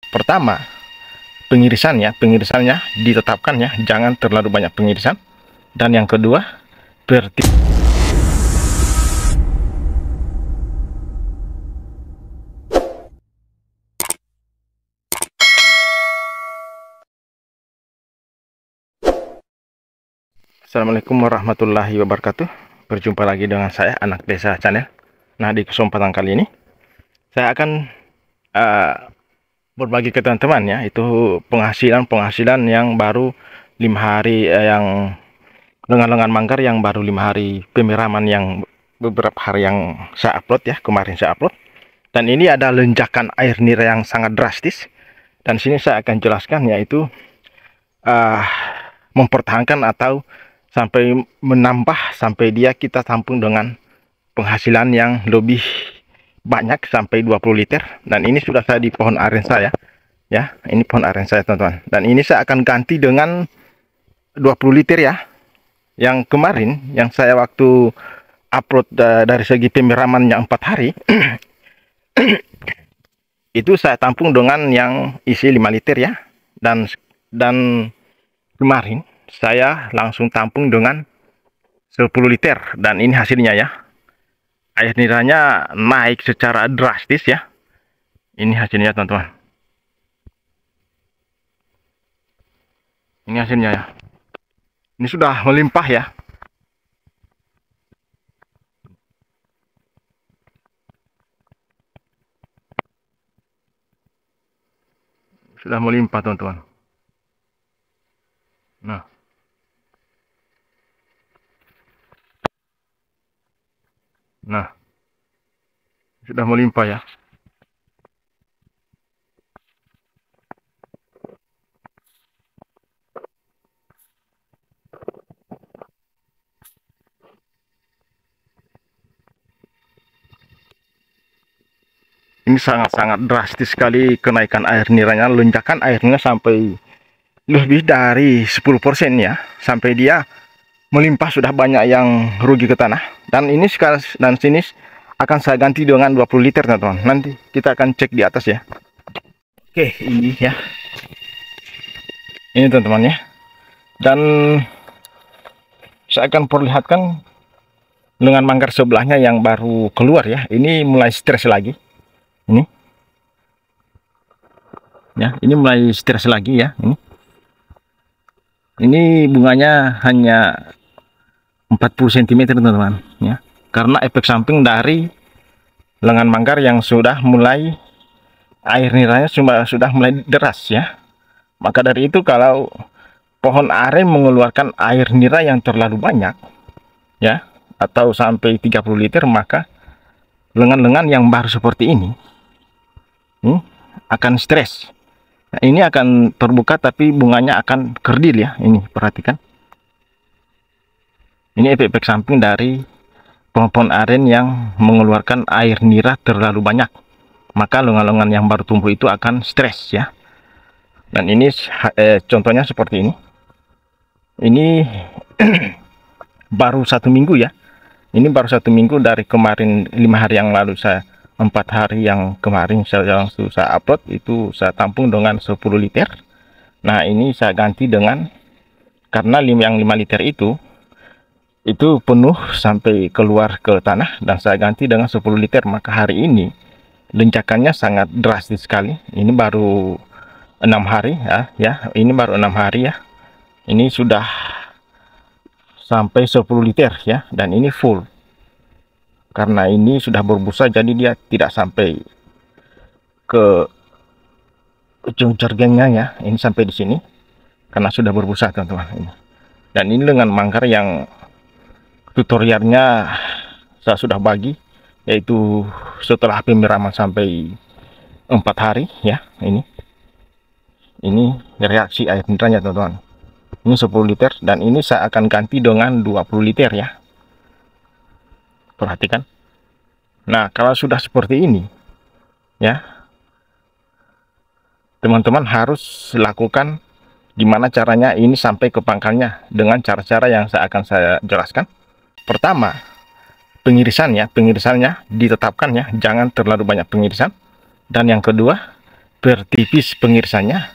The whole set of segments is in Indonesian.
Pertama, pengirisannya ditetapkan ya, jangan terlalu banyak pengirisan. Dan yang kedua, Assalamualaikum warahmatullahi wabarakatuh. Berjumpa lagi dengan saya, Anak Desa Channel. Nah, di kesempatan kali ini saya akan berbagi ke teman-teman ya, itu penghasilan yang baru 5 hari, yang lengan-lengan manggar yang baru 5 hari pemiraman, yang beberapa hari yang saya upload ya, kemarin saya upload. Dan ini ada lonjakan air nira yang sangat drastis. Dan sini saya akan jelaskan, yaitu mempertahankan atau sampai menambah sampai kita tampung dengan penghasilan yang lebih banyak sampai 20 liter. Dan ini sudah saya di pohon aren saya ya, ini pohon aren saya teman-teman. Dan ini saya akan ganti dengan 20 liter ya, yang kemarin yang saya waktu upload dari segi pemiraman yang 4 hari itu saya tampung dengan yang isi 5 liter ya. Dan kemarin saya langsung tampung dengan 10 liter. Dan ini hasilnya ya, air niranya naik secara drastis ya. Ini hasilnya teman-teman, ini hasilnya ya, ini sudah melimpah ya. Sudah melimpah teman-teman. Nah, sudah melimpah ya. Ini sangat-sangat drastis sekali kenaikan air niranya, lonjakan airnya sampai lebih dari 10% ya, sampai dia melimpah, sudah banyak yang rugi ke tanah. Dan ini sekarang, dan sini akan saya ganti dengan 20 liter teman-teman. Nanti kita akan cek di atas ya. Oke, ini ya, ini teman-teman ya. Dan saya akan perlihatkan lengan manggar sebelahnya yang baru keluar ya. Ini mulai stres lagi. Ini ya, ini mulai stres lagi ya. Ini bunganya hanya 40 cm teman-teman ya, karena efek samping dari lengan manggar yang sudah mulai air niranya sudah mulai deras ya. Maka dari itu, kalau pohon aren mengeluarkan air nira yang terlalu banyak ya, atau sampai 30 liter, maka lengan-lengan yang baru seperti ini akan stres. Nah, ini akan terbuka tapi bunganya akan kerdil ya. Ini perhatikan, ini efek samping dari pohon aren yang mengeluarkan air nira terlalu banyak, maka lengan-lengan yang baru tumbuh itu akan stres ya. Dan ini contohnya seperti ini. Ini baru 1 minggu ya. Ini baru 1 minggu dari kemarin, 5 hari yang lalu, 4 hari yang kemarin saya upload itu saya tampung dengan 10 liter. Nah, ini saya ganti dengan, karena yang 5 liter itu penuh sampai keluar ke tanah, dan saya ganti dengan 10 liter. Maka hari ini lonjakannya sangat drastis sekali. Ini baru 6 hari ya, ini baru 6 hari ya. Ini sudah sampai 10 liter ya, dan ini full. Karena ini sudah berbusa, jadi dia tidak sampai ke ujung jergengnya ya. Ini sampai di sini karena sudah berbusa teman-teman. Dan ini dengan manggar yang tutorialnya saya sudah bagi, yaitu setelah pemiraman sampai 4 hari ya. Ini reaksi air niranya teman-teman. Ini 10 liter, dan ini saya akan ganti dengan 20 liter ya. Perhatikan. Nah, kalau sudah seperti ini ya, teman-teman harus lakukan gimana caranya ini sampai ke pangkalnya, dengan cara-cara yang akan saya jelaskan. Pertama, pengirisannya ditetapkan ya, jangan terlalu banyak pengirisan. Dan yang kedua, pertipis pengirisannya.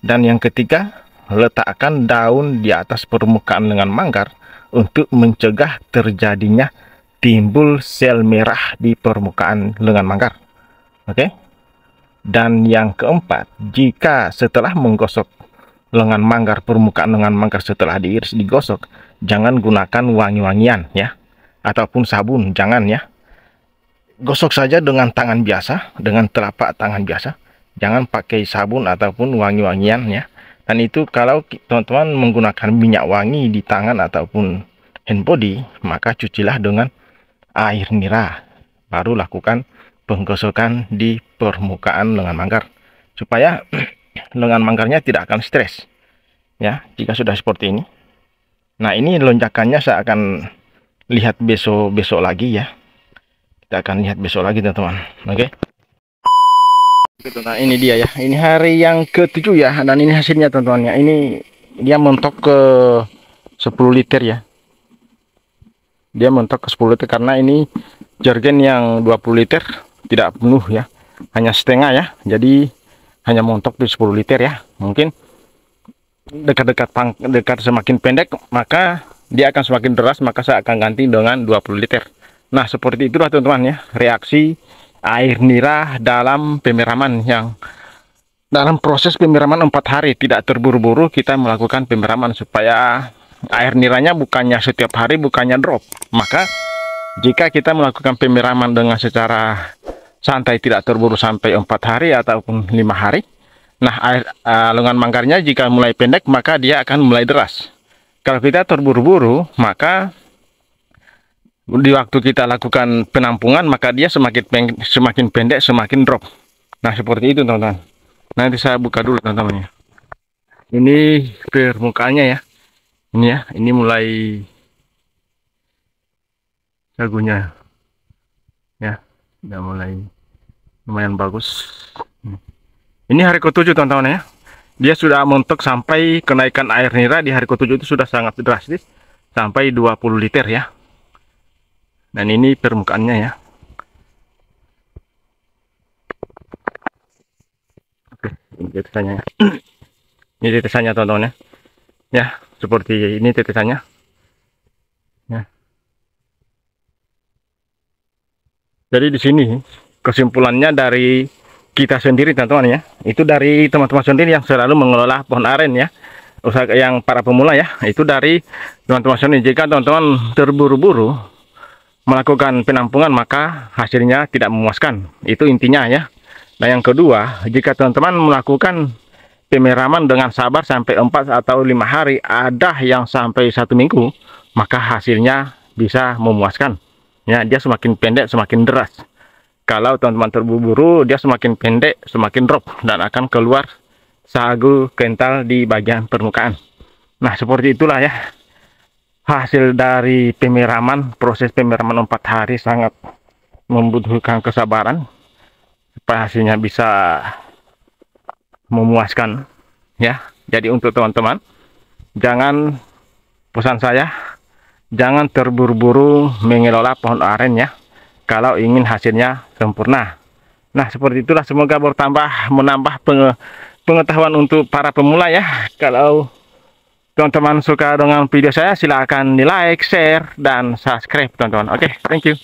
Dan yang ketiga, letakkan daun di atas permukaan lengan manggar untuk mencegah terjadinya timbul sel merah di permukaan lengan manggar. Oke. Dan yang keempat, jika setelah menggosok lengan manggar, permukaan lengan manggar setelah diiris digosok, jangan gunakan wangi-wangian ya, ataupun sabun, jangan ya. Gosok saja dengan tangan biasa, dengan telapak tangan biasa. Jangan pakai sabun ataupun wangi-wangian ya. Dan itu kalau teman-teman menggunakan minyak wangi di tangan ataupun hand body, maka cucilah dengan air nira. Baru lakukan penggosokan di permukaan lengan manggar supaya lengan manggarnya tidak akan stres ya jika sudah seperti ini. Nah, ini lonjakannya saya akan lihat besok lagi ya. Kita akan lihat besok lagi teman-teman. Oke. Nah, ini dia ya. Ini hari yang ke-7 ya, dan ini hasilnya teman-teman ya. Ini dia mentok ke 10 liter ya. Dia mentok ke 10 liter karena ini jergen yang 20 liter tidak penuh ya. Hanya setengah ya. Jadi hanya mentok di 10 liter ya. Mungkin dekat semakin pendek maka dia akan semakin deras, maka saya akan ganti dengan 20 liter. Nah, seperti itulah teman-teman ya, reaksi air nira dalam pemeraman, yang dalam proses pemeraman 4 hari. Tidak terburu-buru kita melakukan pemeraman supaya air niranya bukannya setiap hari, bukannya drop. Maka jika kita melakukan pemeraman dengan secara santai, tidak terburu sampai 4 hari ataupun 5 hari, nah air lengan manggarnya jika mulai pendek maka dia akan mulai deras. Kalau kita terburu-buru, maka di waktu kita lakukan penampungan maka dia semakin pendek, semakin drop. Nah, seperti itu teman-teman. Nanti saya buka dulu teman-teman ya. Ini permukaannya ya. Ini ya, ini mulai dagunya ya, udah mulai lumayan bagus. Ini hari ke-7 teman-teman ya. Dia sudah mentok sampai kenaikan air nira di hari ke-7 itu sudah sangat drastis sampai 20 liter ya. Dan ini permukaannya ya. Oke, ini tetesannya ya. Ini tetesannya teman-teman ya. Ya, seperti ini tetesannya. Ya. Jadi di sini kesimpulannya dari kita sendiri teman-teman ya. Itu dari teman-teman sendiri yang selalu mengelola pohon aren ya. Usaha yang para pemula ya. Itu dari teman-teman sendiri. Jika teman-teman terburu-buru melakukan penampungan maka hasilnya tidak memuaskan. Itu intinya ya. Nah, yang kedua, jika teman-teman melakukan pemeraman dengan sabar sampai 4 atau 5 hari, ada yang sampai 1 minggu, maka hasilnya bisa memuaskan. Ya, dia semakin pendek, semakin deras. Kalau teman-teman terburu-buru, dia semakin pendek, semakin drop dan akan keluar sagu kental di bagian permukaan. Nah, seperti itulah ya. Hasil dari pemeraman, proses pemeraman 4 hari sangat membutuhkan kesabaran supaya hasilnya bisa memuaskan ya. Jadi untuk teman-teman, jangan, pesan saya, jangan terburu-buru mengelola pohon aren ya kalau ingin hasilnya sempurna. Nah, seperti itulah, semoga menambah pengetahuan untuk para pemula ya. Kalau teman-teman suka dengan video saya, silahkan di like, share, dan subscribe teman-teman. Oke, thank you.